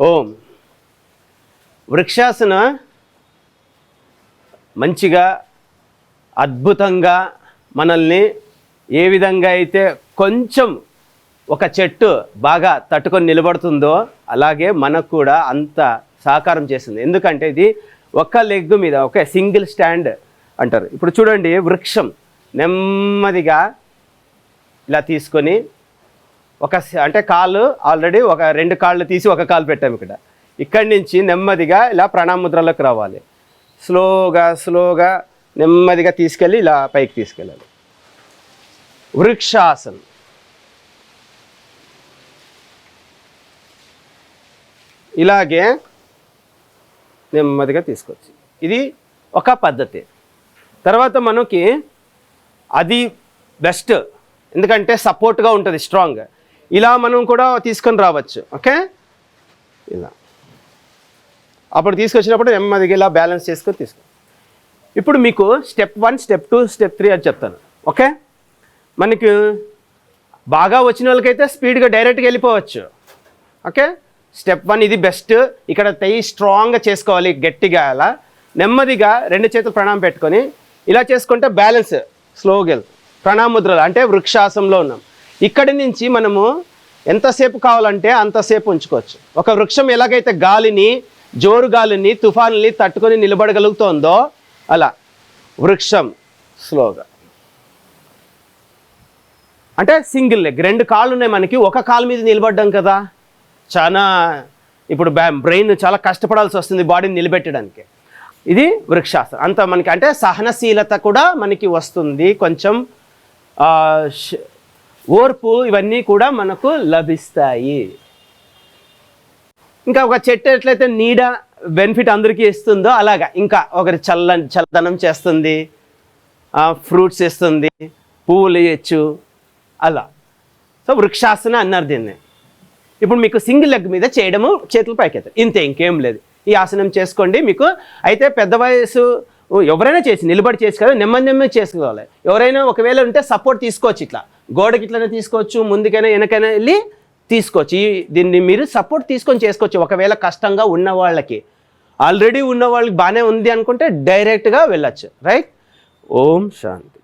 ఓం. వృక్షాసన మంచిగా అద్భుతంగా మనల్ని ఏ విధంగా అయితే కొంచెం ఒక చెట్టు బాగా తట్టుకొని నిలబడుతుందో అలాగే మనకు కూడా అంత సహకారం చేస్తుంది. ఎందుకంటే ఇది ఒక్క లెగ్ మీద ఒక సింగిల్ స్టాండ్ అంటారు. ఇప్పుడు చూడండి, వృక్షం నెమ్మదిగా ఇలా తీసుకొని అంటే కాళ్ళు ఆల్రెడీ ఒక 2 కాళ్ళు తీసి ఒక కాలు పెట్టాము. ఇక్కడి నుంచి నెమ్మదిగా ఇలా ప్రణామముద్రలోకి రావాలి. స్లోగా నెమ్మదిగా తీసుకెళ్ళి ఇలా పైకి తీసుకెళ్ళాలి. వృక్షాసనం. ఇలాగే నెమ్మదిగా తీసుకొచ్చి ఇది ఒక పద్ధతి. తర్వాత మనకి అది బెస్ట్, ఎందుకంటే సపోర్ట్గా ఉంటుంది స్ట్రాంగ్. ఇలా మనం కూడా తీసుకొని రావచ్చు. ఓకే, ఇలా అప్పుడు తీసుకొచ్చినప్పుడు నెమ్మదిగా ఇలా బ్యాలెన్స్ చేసుకొని తీసుకో. ఇప్పుడు మీకు స్టెప్ 1, స్టెప్ 2, స్టెప్ 3 అని చెప్తాను. ఓకే, మనకి బాగా వచ్చిన వాళ్ళకైతే స్పీడ్గా డైరెక్ట్గా వెళ్ళిపోవచ్చు. ఓకే, స్టెప్ 1 ఇది బెస్ట్. ఇక్కడ తెయ్యి స్ట్రాంగ్గా చేసుకోవాలి, గట్టిగా. అలా నెమ్మదిగా 2 చేతులు ప్రణామం పెట్టుకొని ఇలా చేసుకుంటే బ్యాలెన్స్ స్లోగా వెళ్తాం. ప్రణామముద్రలు అంటే వృక్షాసనంలో ఉన్నాం. ఇక్కడి నుంచి మనము ఎంతసేపు కావాలంటే అంతసేపు ఉంచుకోవచ్చు. ఒక వృక్షం ఎలాగైతే గాలిని, జోరు గాలిని, తుఫానుని తట్టుకొని నిలబడగలుగుతోందో అలా వృక్షం స్లోగా. అంటే సింగిల్ లెగ్, 2 కాళ్ళు ఉన్నాయి మనకి, ఒక కాలు మీద నిలబడ్డాం కదా, చాలా ఇప్పుడు బ్రెయిన్ చాలా కష్టపడాల్సి వస్తుంది బాడీని నిలబెట్టడానికి. ఇది వృక్షాసనం. అంత మనకి అంటే సహనశీలత కూడా మనకి వస్తుంది, కొంచెం ఓర్పు, ఇవన్నీ కూడా మనకు లభిస్తాయి. ఇంకా ఒక చెట్టు ఎట్లయితే నీడ బెనిఫిట్ అందరికీ ఇస్తుందో అలాగా ఇంకా ఒకరి చల్లదనం చేస్తుంది, ఫ్రూట్స్ ఇస్తుంది, పువ్వులు ఇవ్వచ్చు అలా. సో వృక్షాసన అన్నారు దీన్ని. ఇప్పుడు మీకు సింగిల్ లెగ్ మీద చేయడము, చేతులు పైకెత్తారు, ఇంతే, ఇంకేం లేదు. ఈ ఆసనం చేసుకోండి. మీకు అయితే పెద్ద వయసు ఎవరైనా చేసి నిలబడి చేసి కదా, నెమ్మది చేసుకోవాలి. ఎవరైనా ఒకవేళ ఉంటే సపోర్ట్ తీసుకోవచ్చు, ఇట్లా గోడకి ఇట్లనే తీసుకోవచ్చు, ముందుకైనా వెనకైనా వెళ్ళి తీసుకోవచ్చు. దీన్ని మీరు సపోర్ట్ తీసుకొని చేసుకోవచ్చు. ఒకవేళ కష్టంగా ఉన్న వాళ్ళకి, ఆల్రెడీ ఉన్న వాళ్ళకి బాగానే ఉంది అనుకుంటే డైరెక్ట్గా వెళ్ళచ్చు. రైట్. ఓం శాంతి.